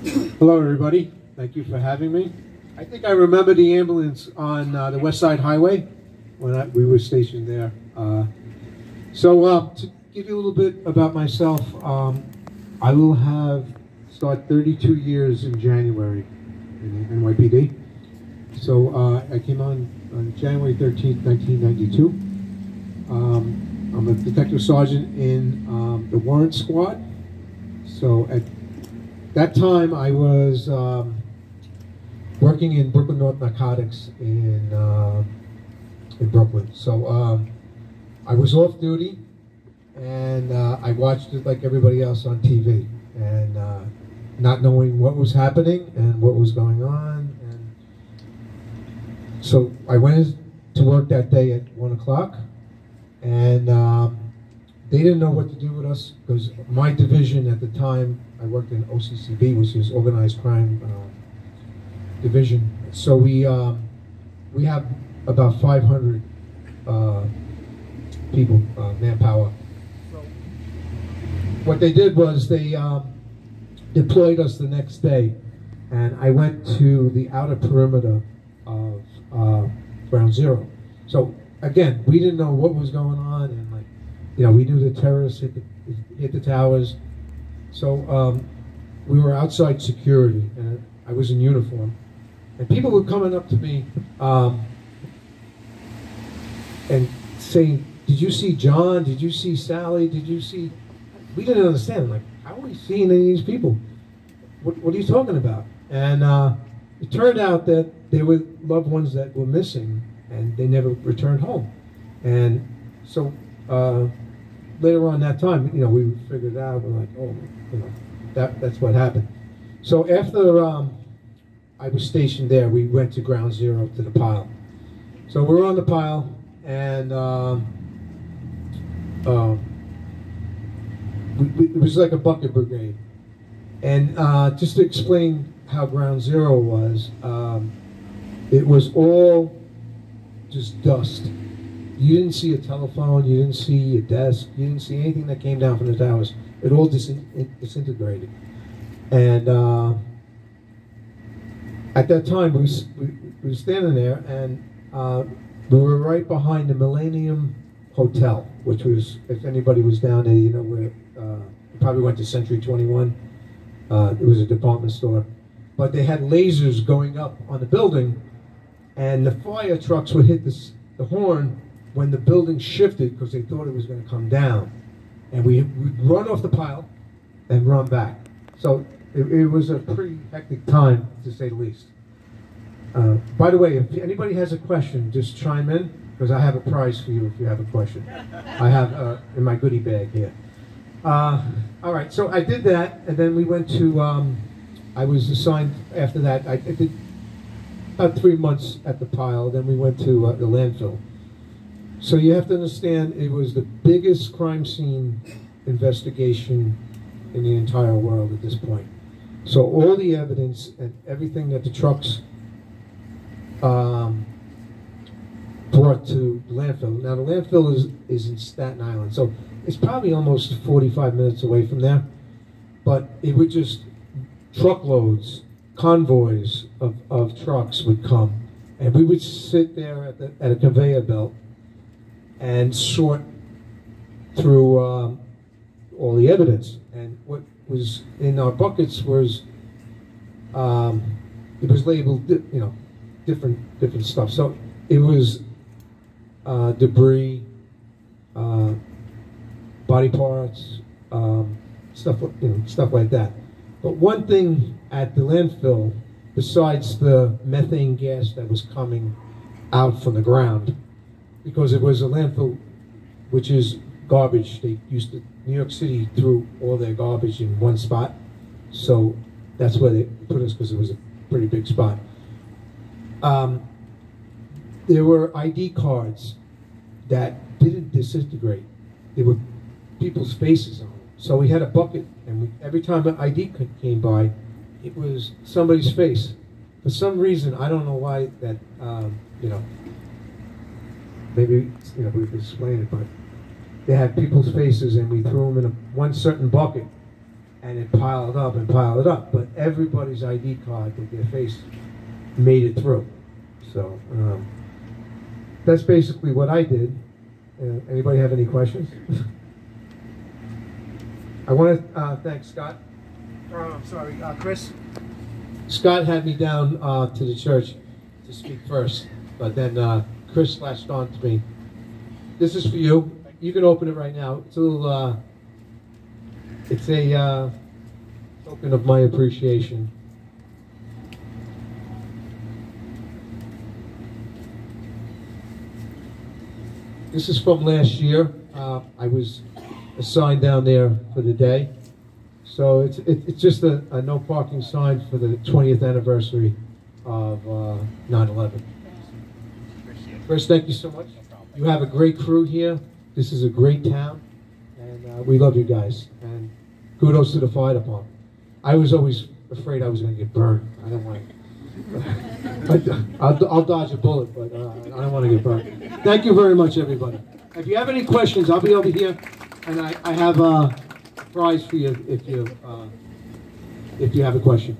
Hello, everybody. Thank you for having me. I think I remember the ambulance on the West Side Highway when we were stationed there. To give you a little bit about myself, I will start 32 years in January in the NYPD. So I came on January 13th, 1992. I'm a detective sergeant in the warrant squad. So at that time, I was working in Brooklyn North Narcotics in Brooklyn. So I was off duty, and I watched it like everybody else on TV, and not knowing what was happening and what was going on. And so I went to work that day at 1 o'clock, and they didn't know what to do with us because my division at the time, I worked in OCCB, which is Organized Crime Division. So we have about 500 people, manpower. So what they did was they deployed us the next day, and I went to the outer perimeter of Ground Zero. So again, we didn't know what was going on, and we knew the terrorists hit the towers. So we were outside security, and I was in uniform. And people were coming up to me and saying, "Did you see John? Did you see Sally? Did you see?" We didn't understand. Like, how are we seeing any of these people? What are you talking about? And it turned out that they were loved ones that were missing, and they never returned home. And so later on that time, we figured out. We're like, oh, that's what happened. So after I was stationed there, we went to Ground Zero to the pile. So we're on the pile, and it was like a bucket brigade. And just to explain how Ground Zero was, it was all just dust. You didn't see a telephone, you didn't see a desk, you didn't see anything that came down from the towers. It all disintegrated. And at that time, we were standing there, and we were right behind the Millennium Hotel, which was, if anybody was down there, where you probably went to Century 21. It was a department store. But they had lasers going up on the building, and the fire trucks would hit the horn when the building shifted because they thought it was going to come down. And we'd run off the pile and run back. So it was a pretty hectic time, to say the least. By the way, if anybody has a question, just chime in, because I have a prize for you if you have a question. I have in my goodie bag here. All right, so I did that, and then we went to, I was assigned after that, I did about 3 months at the pile, then we went to the landfill. So you have to understand, it was the biggest crime scene investigation in the entire world at this point. So all the evidence and everything that the trucks brought to the landfill. Now the landfill is in Staten Island, so it's probably almost 45 minutes away from there. But it would just, truckloads, convoys of trucks would come, and we would sit there at a conveyor belt and sort through all the evidence. And what was in our buckets was, it was labeled, different stuff. So it was debris, body parts, stuff like that. But one thing at the landfill, besides the methane gas that was coming out from the ground, because it was a landfill, which is garbage. They used to, New York City threw all their garbage in one spot, so that's where they put us, because it was a pretty big spot. There were ID cards that didn't disintegrate. There were people's faces on them. So we had a bucket, and every time an ID came by, it was somebody's face. For some reason, I don't know why that, maybe we could explain it, but they had people's faces, and we threw them in one certain bucket. and it piled up and piled up. But everybody's ID card with their face made it through. So that's basically what I did. Anybody have any questions? I want to thank Scott. I'm sorry, Chris. Scott had me down to the church to speak first, but then Chris latched on to me. This is for you. You can open it right now. It's a little. It's a token of my appreciation. This is from last year. I was assigned down there for the day. So it's just a no parking sign for the 20th anniversary of 9/11. First, thank you so much. You have a great crew here. This is a great town, and we love you guys. And kudos to the fire department. I was always afraid I was going to get burned. I don't want to. I'll dodge a bullet, but I don't want to get burned. Thank you very much, everybody. If you have any questions, I'll be over here, and I have a prize for you if you have a question.